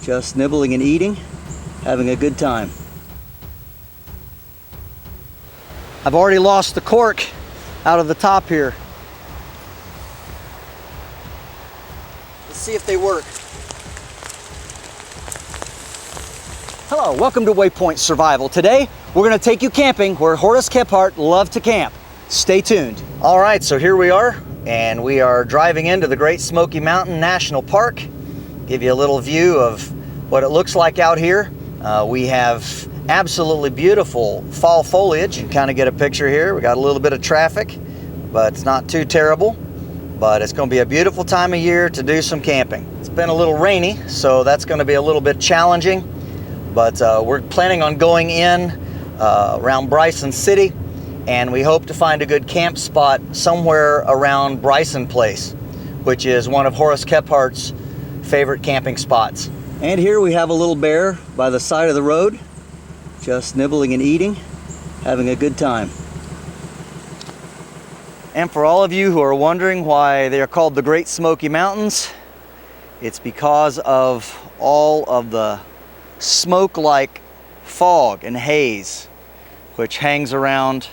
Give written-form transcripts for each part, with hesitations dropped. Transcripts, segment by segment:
just nibbling and eating, having a good time. I've already lost the cork out of the top here. Let's see if they work. Hello, welcome to WayPoint Survival. Today, we're going to take you camping where Horace Kephart loved to camp. Stay tuned. All right, so here we are, and we are driving into the Great Smoky Mountain National Park. Give you a little view of what it looks like out here. We have absolutely beautiful fall foliage. You kind of get a picture here. We got a little bit of traffic, but it's not too terrible. But it's going to be a beautiful time of year to do some camping. It's been a little rainy, so that's going to be a little bit challenging. But we're planning on going in around Bryson City, and we hope to find a good camp spot somewhere around Bryson Place, which is one of Horace Kephart's favorite camping spots. And here we have a little bear by the side of the road, just nibbling and eating, having a good time. And for all of you who are wondering why they are called the Great Smoky Mountains, it's because of all of the smoke-like fog and haze which hangs around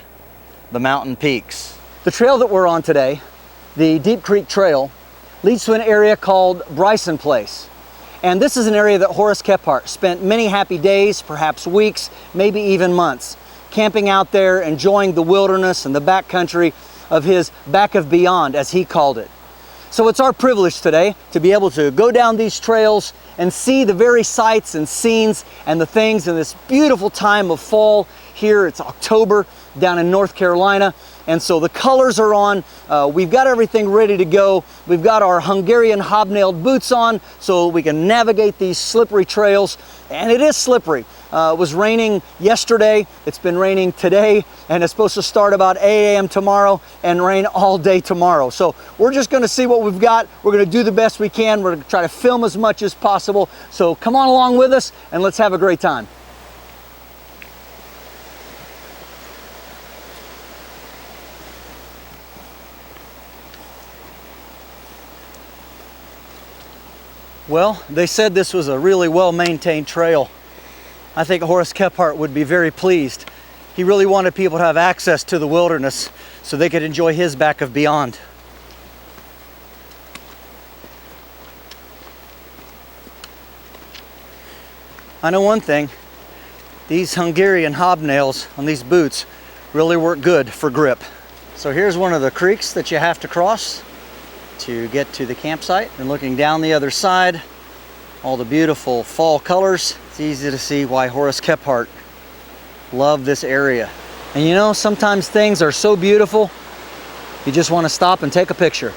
the mountain peaks. The trail that we're on today, the Deep Creek Trail, leads to an area called Bryson Place. And this is an area that Horace Kephart spent many happy days, perhaps weeks, maybe even months, camping out there, enjoying the wilderness and the backcountry of his back of beyond, as he called it. So it's our privilege today to be able to go down these trails and see the very sights and scenes and the things in this beautiful time of fall. Here it's October down in North Carolina, and so the colors are on. We've got everything ready to go. We've got our Hungarian hobnailed boots on so we can navigate these slippery trails, and it is slippery. It was raining yesterday, it's been raining today, and it's supposed to start about 8 a.m. tomorrow and rain all day tomorrow. So we're just gonna see what we've got. We're gonna do the best we can. We're gonna try to film as much as possible. So come on along with us and let's have a great time. Well, they said this was a really well-maintained trail. I think Horace Kephart would be very pleased. He really wanted people to have access to the wilderness so they could enjoy his back of beyond. I know one thing, these Hungarian hobnails on these boots really work good for grip. So here's one of the creeks that you have to cross to get to the campsite. And looking down the other side, all the beautiful fall colors. It's easy to see why Horace Kephart loved this area. And you know, sometimes things are so beautiful, you just want to stop and take a picture.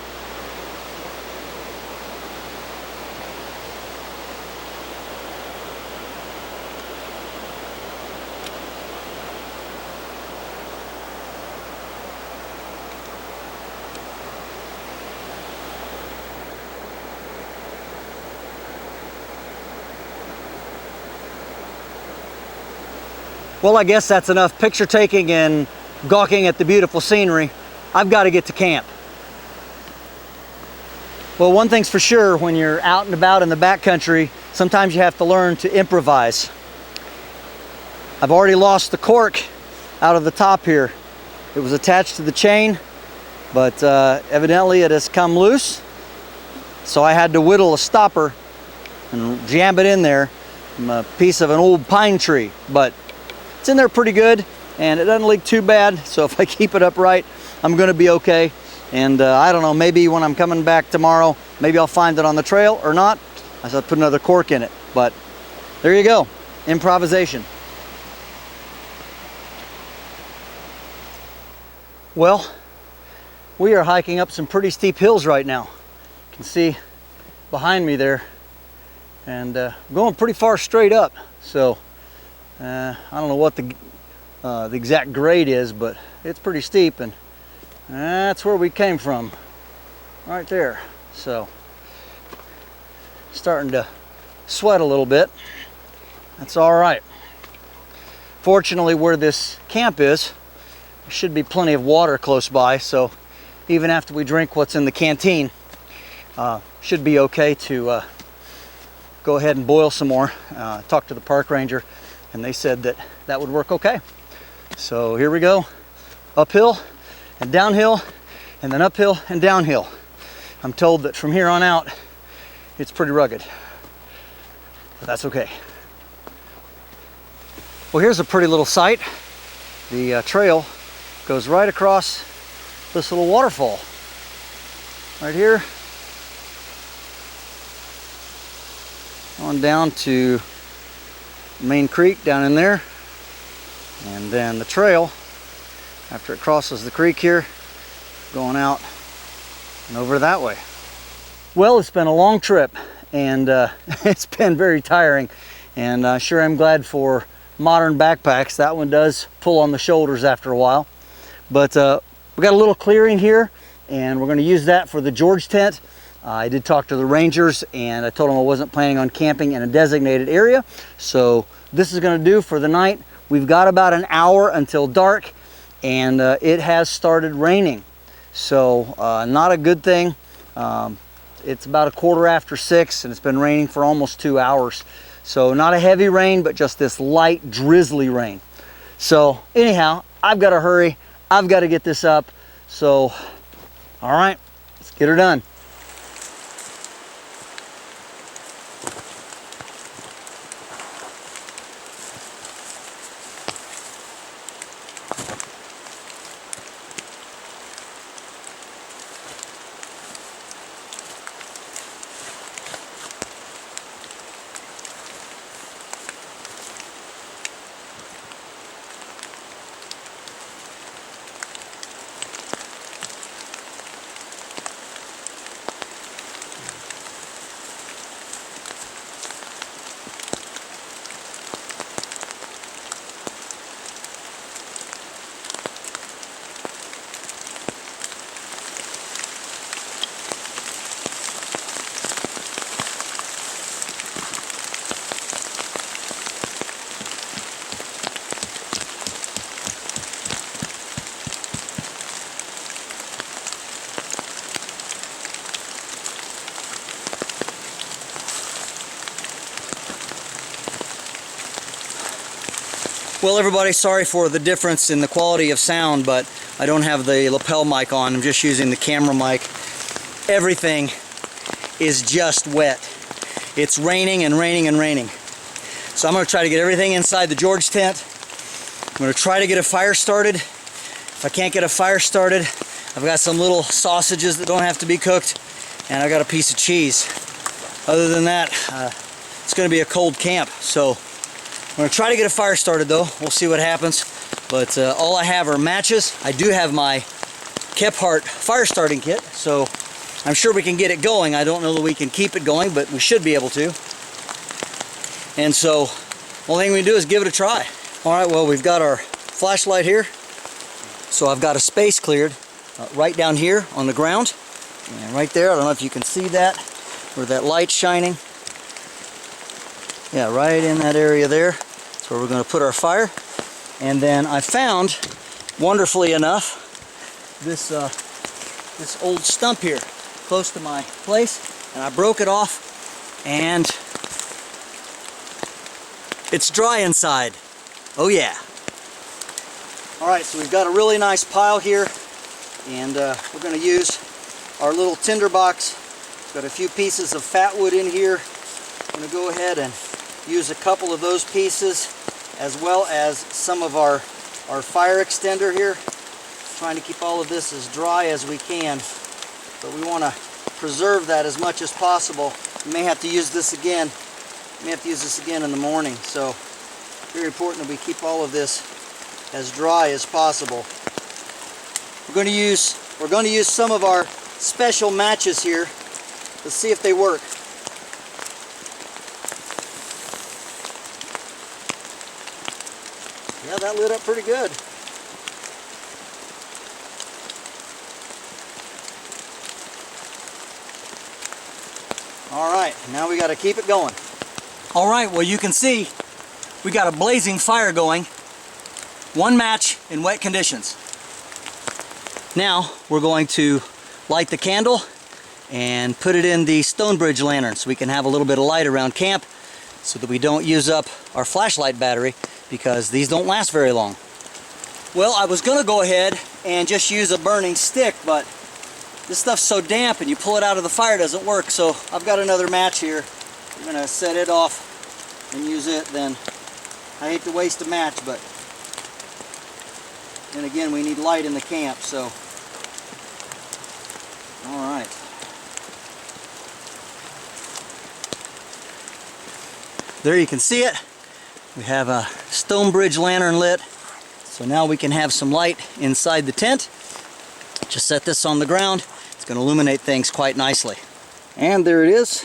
Well, I guess that's enough picture taking and gawking at the beautiful scenery. I've got to get to camp. Well, one thing's for sure, when you're out and about in the backcountry, sometimes you have to learn to improvise. I've already lost the cork out of the top here. It was attached to the chain, but evidently it has come loose. So I had to whittle a stopper and jam it in there from a piece of an old pine tree. But it's in there pretty good, and it doesn't leak too bad, so if I keep it upright, I'm going to be okay. And I don't know, maybe when I'm coming back tomorrow, maybe I'll find it on the trail or not. I said put another cork in it, but there you go, improvisation. Well, we are hiking up some pretty steep hills right now. You can see behind me there, and going pretty far straight up. So I don't know what the exact grade is, but it's pretty steep, and that's where we came from, right there. So starting to sweat a little bit. That's all right. Fortunately, where this camp is, there should be plenty of water close by, so even after we drink what's in the canteen, should be okay to go ahead and boil some more. Talked to the park ranger and they said that that would work okay. So here we go, uphill and downhill, and then uphill and downhill. I'm told that from here on out, it's pretty rugged, but that's okay. Well, here's a pretty little sight. The trail goes right across this little waterfall right here, on down to Main Creek down in there, and then the trail, after it crosses the creek here, going out and over that way. Well, it's been a long trip, and it's been very tiring, and I sure am glad for modern backpacks. That one does pull on the shoulders after a while, but we got a little clearing here, and we're going to use that for the George tent. I did talk to the rangers, and I told them I wasn't planning on camping in a designated area, so this is going to do for the night. We've got about an hour until dark, and it has started raining, so not a good thing. It's about 6:15, and it's been raining for almost 2 hours. So not a heavy rain, but just this light drizzly rain. So anyhow, I've got to hurry. I've got to get this up. So, all right, let's get her done. Well, everybody, sorry for the difference in the quality of sound, but I don't have the lapel mic on. I'm just using the camera mic. Everything is just wet. It's raining and raining and raining. So I'm going to try to get everything inside the George tent. I'm going to try to get a fire started. If I can't get a fire started, I've got some little sausages that don't have to be cooked, and I've got a piece of cheese. Other than that, it's going to be a cold camp. So I'm going to try to get a fire started though. We'll see what happens. But all I have are matches. I do have my Kephart fire starting kit, so I'm sure we can get it going. I don't know that we can keep it going, but we should be able to. And so, the only thing we can do is give it a try. Alright, well, we've got our flashlight here. So I've got a space cleared right down here on the ground. And right there, I don't know if you can see that, where that light's shining. Yeah, right in that area there. That's where we're going to put our fire. And then I found, wonderfully enough, this old stump here close to my place, and I broke it off, and it's dry inside. Oh yeah. Alright, so we've got a really nice pile here, and we're going to use our little tinder box. Got a few pieces of fat wood in here. I'm going to go ahead and use a couple of those pieces, as well as some of our fire extender here. Trying to keep all of this as dry as we can, but we want to preserve that as much as possible. We may have to use this again. We may have to use this again in the morning, so very important that we keep all of this as dry as possible. We're going to use some of our special matches here. Let's see if they work. Yeah, that lit up pretty good. Alright, now we got to keep it going. Alright, well, you can see we got a blazing fire going. One match in wet conditions. Now we're going to light the candle and put it in the Stonebridge lantern so we can have a little bit of light around camp so that we don't use up our flashlight battery, because these don't last very long. Well, I was going to go ahead and just use a burning stick, but this stuff's so damp and you pull it out of the fire, it doesn't work. So I've got another match here. I'm going to set it off and use it. Then I hate to waste a match, but then again, we need light in the camp, so all right. There you can see it. We have a Stonebridge lantern lit, so now we can have some light inside the tent. Just set this on the ground. It's going to illuminate things quite nicely. And there it is,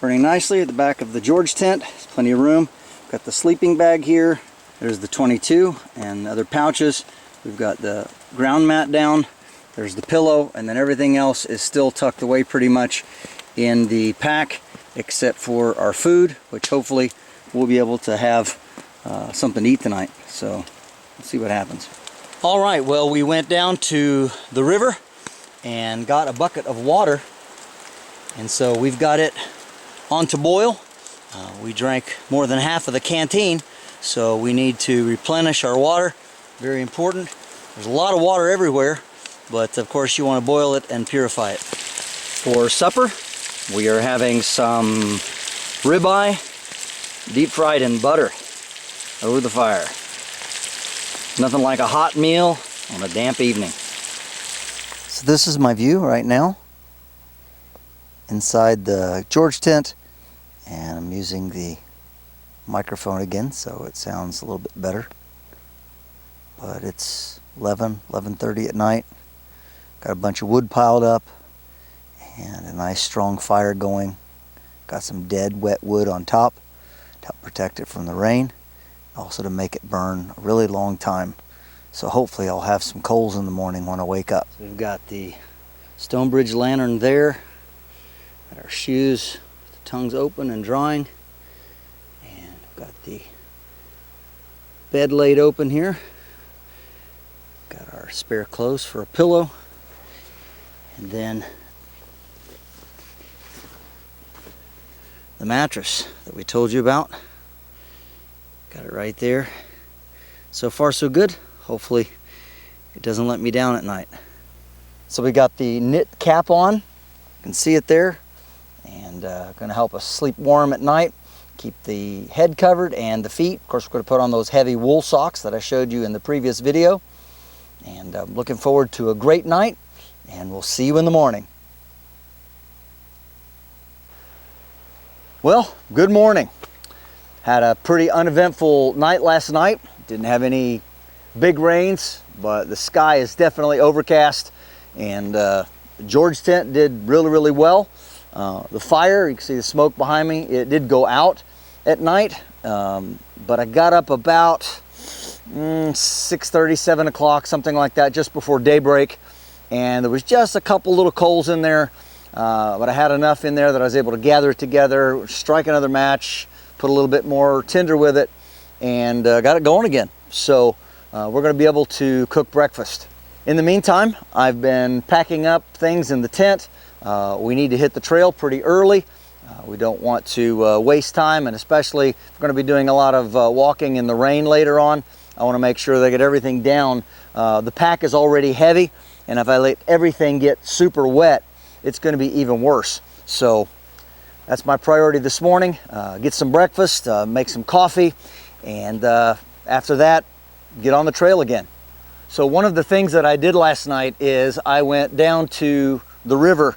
burning nicely at the back of the George tent. There's plenty of room. Got the sleeping bag here. There's the 22 and other pouches. We've got the ground mat down. There's the pillow, and then everything else is still tucked away pretty much in the pack, except for our food, which hopefully we'll be able to have something to eat tonight. So let's see what happens. All right, well, we went down to the river and got a bucket of water, and so we've got it on to boil. We drank more than half of the canteen, so we need to replenish our water. Very important. There's a lot of water everywhere, but of course you want to boil it and purify it. For supper, we are having some ribeye, deep fried in butter over the fire. Nothing like a hot meal on a damp evening. So this is my view right now inside the George tent, and I'm using the microphone again so it sounds a little bit better. But it's 11:30 at night. Got a bunch of wood piled up and a nice strong fire going. Got some dead wet wood on top to help protect it from the rain, also to make it burn a really long time. So hopefully I'll have some coals in the morning when I wake up. So we've got the Stonebridge lantern there, got our shoes, the tongues open and drying, and got the bed laid open here. Got our spare clothes for a pillow, and then the mattress that we told you about. Got it right there. So far so good. Hopefully it doesn't let me down at night. So we got the knit cap on. You can see it there, and going to help us sleep warm at night. Keep the head covered and the feet. Of course, we're going to put on those heavy wool socks that I showed you in the previous video. And I'm looking forward to a great night, and we'll see you in the morning. Well, good morning. Had a pretty uneventful night last night. Didn't have any big rains, but the sky is definitely overcast, and George tent did really well. The fire, you can see the smoke behind me, it did go out at night, but I got up about 6:30, 7 o'clock, something like that, just before daybreak, and there was just a couple little coals in there, but I had enough in there that I was able to gather it together, strike another match, put a little bit more tinder with it, and got it going again. So we're going to be able to cook breakfast. In the meantime, I've been packing up things in the tent. We need to hit the trail pretty early. We don't want to waste time, and especially if we're going to be doing a lot of walking in the rain later on, I want to make sure they get everything down. The pack is already heavy, and if I let everything get super wet, it's going to be even worse. So that's my priority this morning. Get some breakfast, make some coffee, and after that, get on the trail again. So one of the things that I did last night is I went down to the river,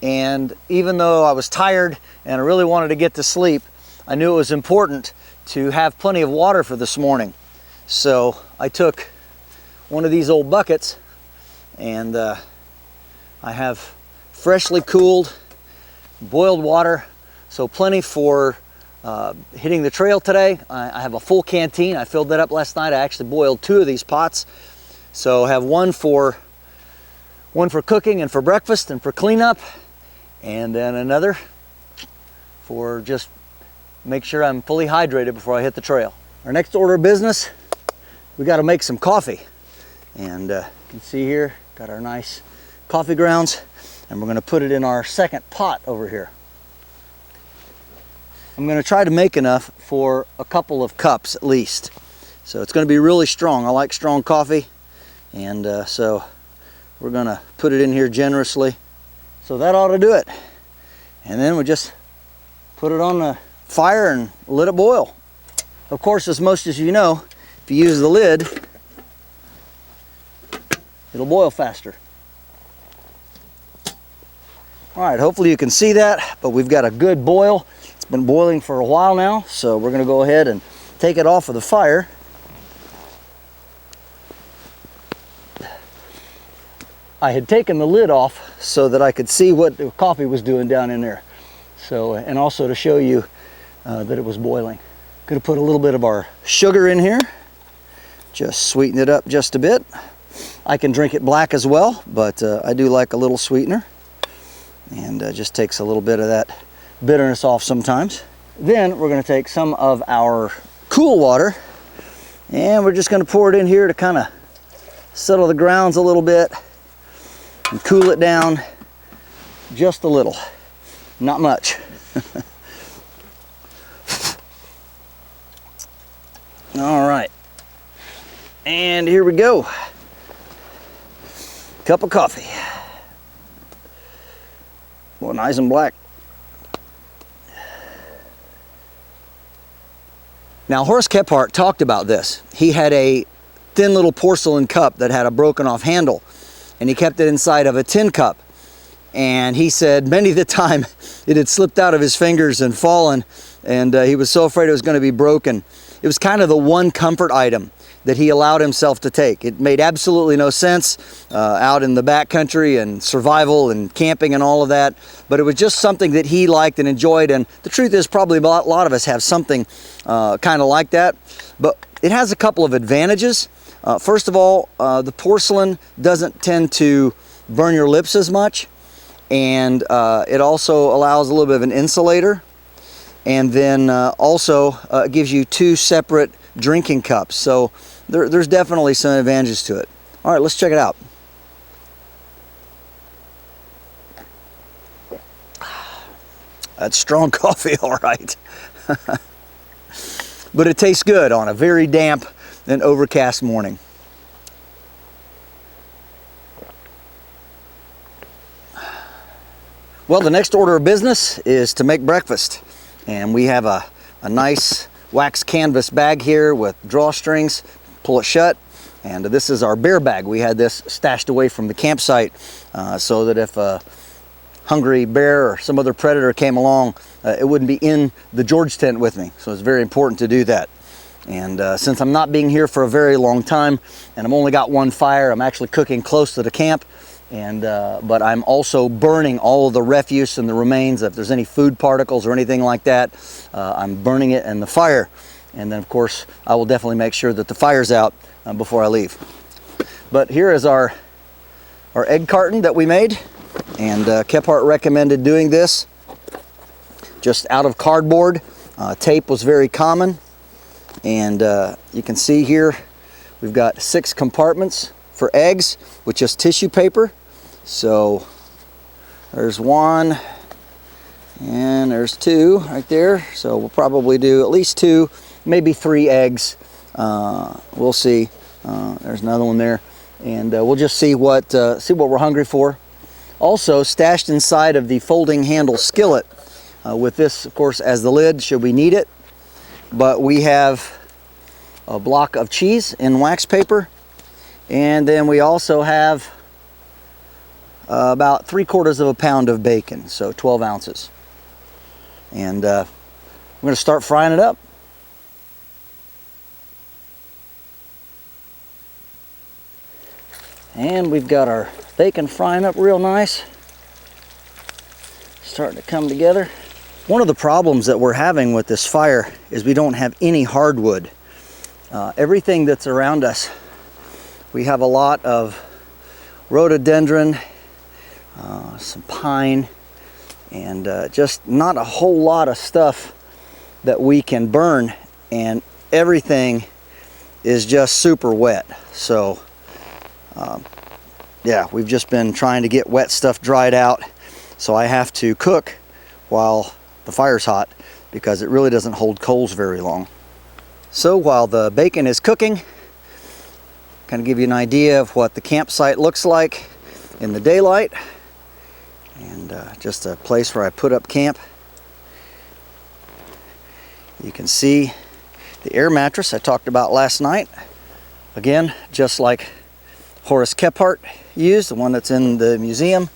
and even though I was tired and I really wanted to get to sleep, I knew it was important to have plenty of water for this morning. So I took one of these old buckets, and I have freshly cooled boiled water, so plenty for hitting the trail today. I have a full canteen. I filled that up last night. I actually boiled 2 of these pots, so I have one for cooking and for breakfast and for cleanup, and then another for just make sure I'm fully hydrated before I hit the trail. Our next order of business, we got to make some coffee, and you can see here got our nice coffee grounds. and we're going to put it in our second pot over here. I'm going to try to make enough for a couple of cups at least. So it's going to be really strong. I like strong coffee, and so we're going to put it in here generously. So that ought to do it. And then we just put it on the fire and let it boil. Of course, as most of you know, if you use the lid, it'll boil faster. All right, hopefully you can see that, but we've got a good boil. It's been boiling for a while now, so we're going to go ahead and take it off of the fire. I had taken the lid off so that I could see what the coffee was doing down in there. So, and also to show you that it was boiling. Going to put a little bit of our sugar in here. Just sweeten it up just a bit. I can drink it black as well, but I do like a little sweetener. And just takes a little bit of that bitterness off sometimes. Then we're going to take some of our cool water, and we're just going to pour it in here to kind of settle the grounds a little bit and cool it down just a little, not much. All right, and here we go. Cup of coffee. Well, nice and black. Now, Horace Kephart talked about this. He had a thin little porcelain cup that had a broken off handle, and he kept it inside of a tin cup. And he said many of the time it had slipped out of his fingers and fallen, and he was so afraid it was going to be broken. It was kind of the one comfort item that he allowed himself to take. It made absolutely no sense out in the backcountry and survival and camping and all of that, but it was just something that he liked and enjoyed. And the truth is, probably a lot of us have something kind of like that, but it has a couple of advantages. First of all, the porcelain doesn't tend to burn your lips as much, and it also allows a little bit of an insulator. And then also it gives you two separate drinking cups. So there's definitely some advantages to it. All right, let's check it out. That's strong coffee, all right. But it tastes good on a very damp and overcast morning. Well, the next order of business is to make breakfast. And we have a nice wax canvas bag here with drawstrings. Pull it shut. And this is our bear bag. We had this stashed away from the campsite so that if a hungry bear or some other predator came along, it wouldn't be in the George tent with me. So it's very important to do that. And since I'm not being here for a very long time, and I've only got one fire, I'm actually cooking close to the camp. And but I'm also burning all of the refuse and the remains. If there's any food particles or anything like that, I'm burning it in the fire. And then, of course, I will definitely make sure that the fire's out before I leave. But here is our egg carton that we made, and Kephart recommended doing this just out of cardboard. Tape was very common, and you can see here we've got 6 compartments for eggs with just tissue paper. So there's 1 and there's 2 right there. So we'll probably do at least 2, maybe 3 eggs. We'll see. There's another one there, and we'll just see what we're hungry for. Also, stashed inside of the folding handle skillet, with this, of course, as the lid should we need it. But we have a block of cheese in wax paper, and then we also have about 3/4 pound of bacon, so 12 ounces. And we're going to start frying it up. And we've got our bacon frying up real nice. Starting to come together. One of the problems that we're having with this fire is we don't have any hardwood. Everything that's around us, we have a lot of rhododendron, some pine, and just not a whole lot of stuff that we can burn, and everything is just super wet. So yeah, we've just been trying to get wet stuff dried out, so I have to cook while the fire's hot because it really doesn't hold coals very long. So while the bacon is cooking, kind of give you an idea of what the campsite looks like in the daylight, and just a place where I put up camp. You can see the air mattress I talked about last night. Again, just like Horace Kephart used, the one that's in the museum.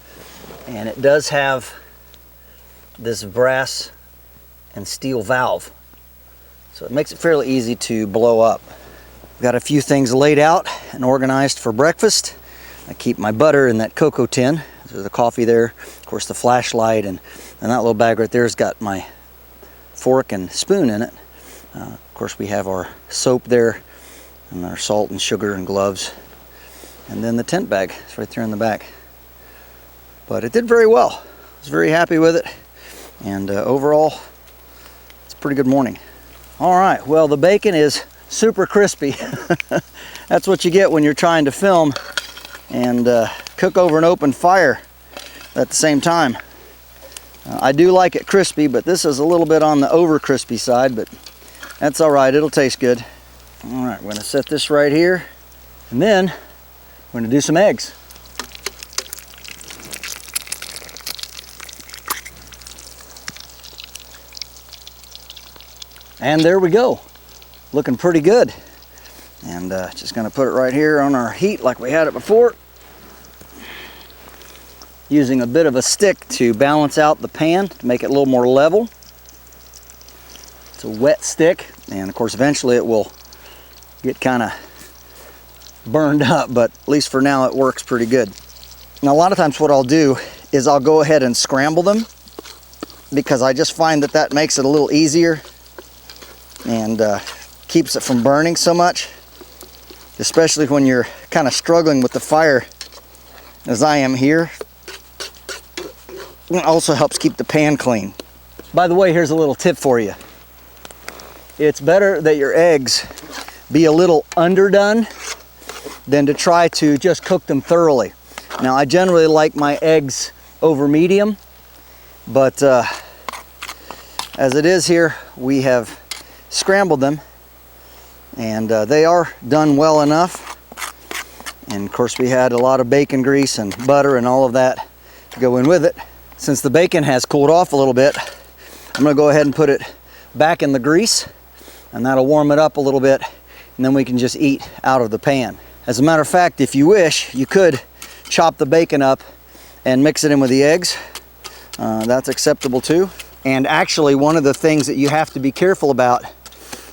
And it does have this brass and steel valve, so it makes it fairly easy to blow up. Got a few things laid out and organized for breakfast. I keep my butter in that cocoa tin. There's the coffee there, of course the flashlight, and that little bag right there has got my fork and spoon in it. Of course we have our soap there and our salt and sugar and gloves, and then the tent bag is right there in the back. But it did very well. I was very happy with it, and overall it's a pretty good morning. All right, well, the bacon is super crispy. That's what you get when you're trying to film and cook over an open fire at the same time. I do like it crispy, but this is a little bit on the over crispy side, but that's all right, it'll taste good. All right, we're gonna set this right here, and then we're gonna do some eggs. And there we go, looking pretty good. And just gonna put it right here on our heat like we had it before, using a bit of a stick to balance out the pan to make it a little more level. It's a wet stick, and of course eventually it will get kind of burned up, but at least for now it works pretty good. Now a lot of times what I'll do is I'll go ahead and scramble them, because I just find that that makes it a little easier and keeps it from burning so much, especially when you're kind of struggling with the fire as I am here. It also helps keep the pan clean. By the way, here's a little tip for you. It's better that your eggs be a little underdone than to try to just cook them thoroughly. Now I generally like my eggs over medium, but as it is here, we have scrambled them, and they are done well enough. And of course we had a lot of bacon grease and butter and all of that to go in with it. Since the bacon has cooled off a little bit, I'm going to go ahead and put it back in the grease, and that'll warm it up a little bit, and then we can just eat out of the pan. As a matter of fact, if you wish, you could chop the bacon up and mix it in with the eggs. That's acceptable too. And actually, one of the things that you have to be careful about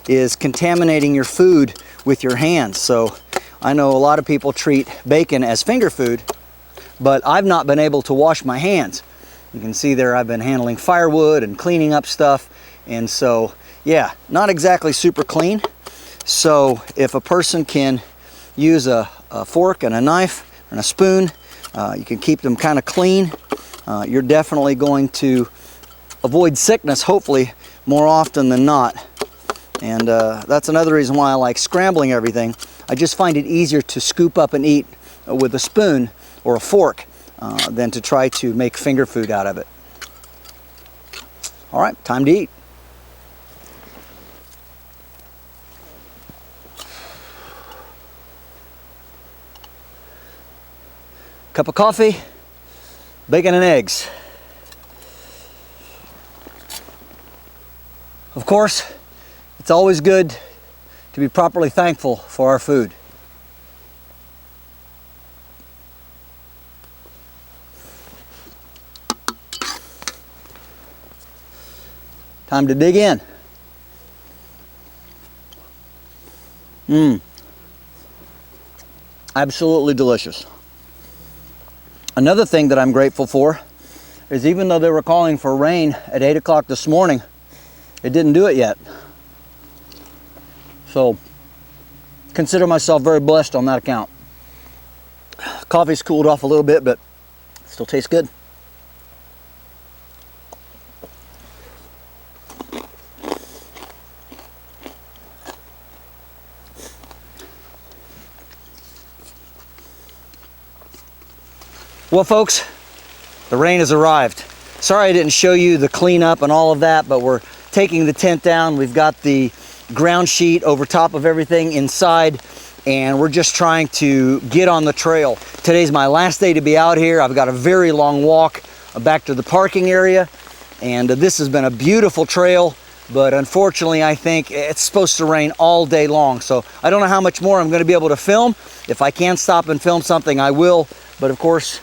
is contaminating your food with your hands. So I know a lot of people treat bacon as finger food, but I've not been able to wash my hands. You can see there I've been handling firewood and cleaning up stuff, and so yeah, not exactly super clean. So if a person can use a fork and a knife and a spoon, you can keep them kind of clean. You're definitely going to avoid sickness, hopefully, more often than not. And that's another reason why I like scrambling everything. I just find it easier to scoop up and eat with a spoon or a fork than to try to make finger food out of it. All right, time to eat. Cup of coffee, bacon and eggs. Of course, it's always good to be properly thankful for our food. Time to dig in. Absolutely delicious. Another thing that I'm grateful for is, even though they were calling for rain at 8 o'clock this morning, it didn't do it yet. So consider myself very blessed on that account. Coffee's cooled off a little bit, but still tastes good. Well, folks, the rain has arrived. Sorry I didn't show you the cleanup and all of that, but we're taking the tent down. We've got the ground sheet over top of everything inside, and we're just trying to get on the trail. Today's my last day to be out here. I've got a very long walk back to the parking area, and this has been a beautiful trail, but unfortunately I think it's supposed to rain all day long, so I don't know how much more I'm going to be able to film. If I can stop and film something, I will, but of course,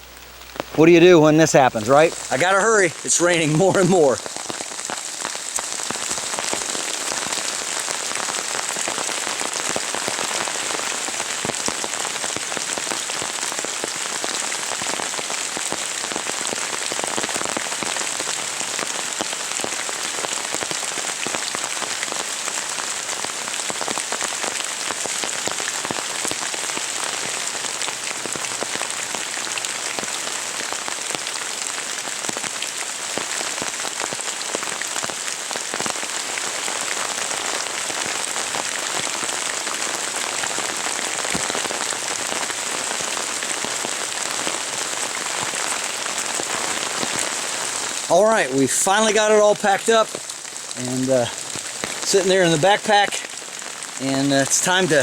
what do you do when this happens, right? I gotta hurry. It's raining more and more. All right, we finally got it all packed up and sitting there in the backpack, and it's time to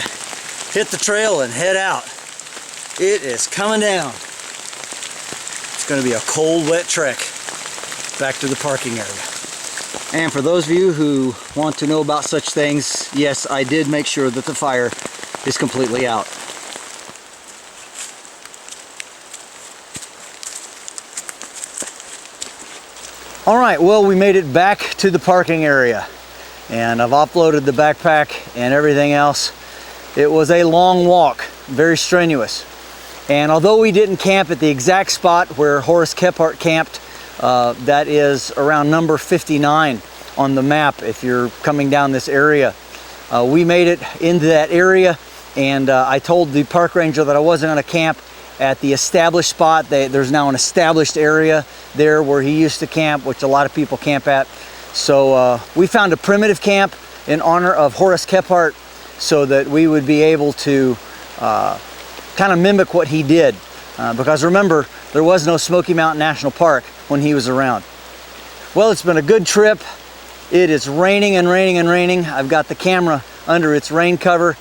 hit the trail and head out. It is coming down. It's going to be a cold, wet trek back to the parking area. And for those of you who want to know about such things, yes, I did make sure that the fire is completely out. All right, well, we made it back to the parking area, and I've offloaded the backpack and everything else. It was a long walk, very strenuous. And although we didn't camp at the exact spot where Horace Kephart camped, that is around number 59 on the map if you're coming down this area. We made it into that area, and I told the park ranger that I wasn't going to camp at the established spot. There's now an established area there where he used to camp, which a lot of people camp at. So we found a primitive camp in honor of Horace Kephart so that we would be able to kind of mimic what he did. Because remember, there was no Smoky Mountain National Park when he was around. Well, it's been a good trip. It is raining and raining and raining. I've got the camera under its rain cover,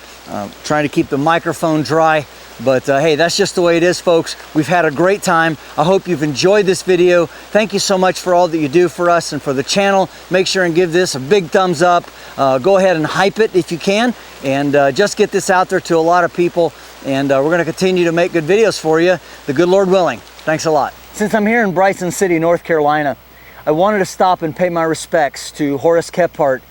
trying to keep the microphone dry. But hey, that's just the way it is, folks. We've had a great time. I hope you've enjoyed this video. Thank you so much for all that you do for us and for the channel. Make sure and give this a big thumbs up. Go ahead and hype it if you can, and just get this out there to a lot of people. And we're going to continue to make good videos for you, the good Lord willing. Thanks a lot. Since I'm here in Bryson City, North Carolina, I wanted to stop and pay my respects to Horace Kephart.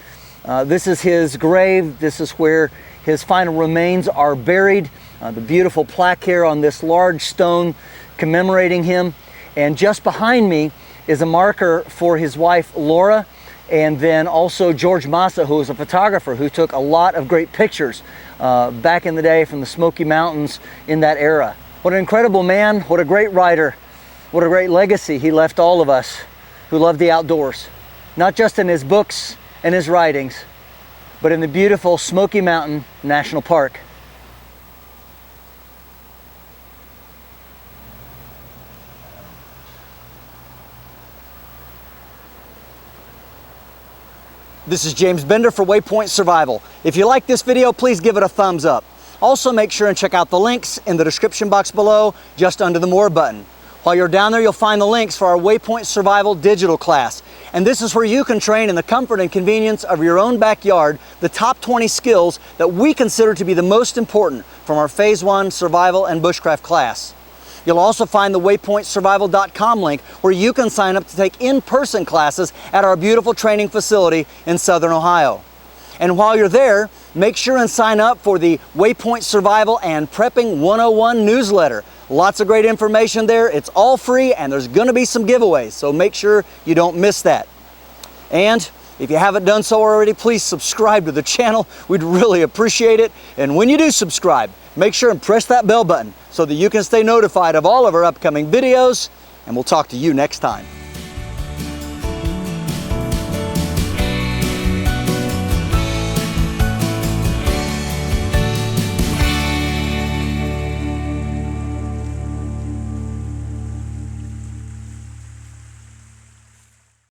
This is his grave. This is where his final remains are buried. The beautiful plaque here on this large stone commemorating him. And just behind me is a marker for his wife, Laura, and then also George Massa, who was a photographer who took a lot of great pictures back in the day from the Smoky Mountains in that era. What an incredible man, what a great writer, what a great legacy he left all of us who love the outdoors, not just in his books and his writings, but in the beautiful Smoky Mountain National Park. This is James Bender for WayPoint Survival. If you like this video, please give it a thumbs up. Also, make sure and check out the links in the description box below, just under the More button. While you're down there, you'll find the links for our WayPoint Survival digital class. And this is where you can train in the comfort and convenience of your own backyard the top 20 skills that we consider to be the most important from our Phase 1 Survival and Bushcraft class. You'll also find the waypointsurvival.com link where you can sign up to take in-person classes at our beautiful training facility in Southern Ohio. And while you're there, make sure and sign up for the WayPoint Survival and Prepping 101 newsletter. Lots of great information there. It's all free, and there's going to be some giveaways, so make sure you don't miss that. And if you haven't done so already, please subscribe to the channel. We'd really appreciate it. And when you do subscribe, make sure and press that bell button so that you can stay notified of all of our upcoming videos, and we'll talk to you next time.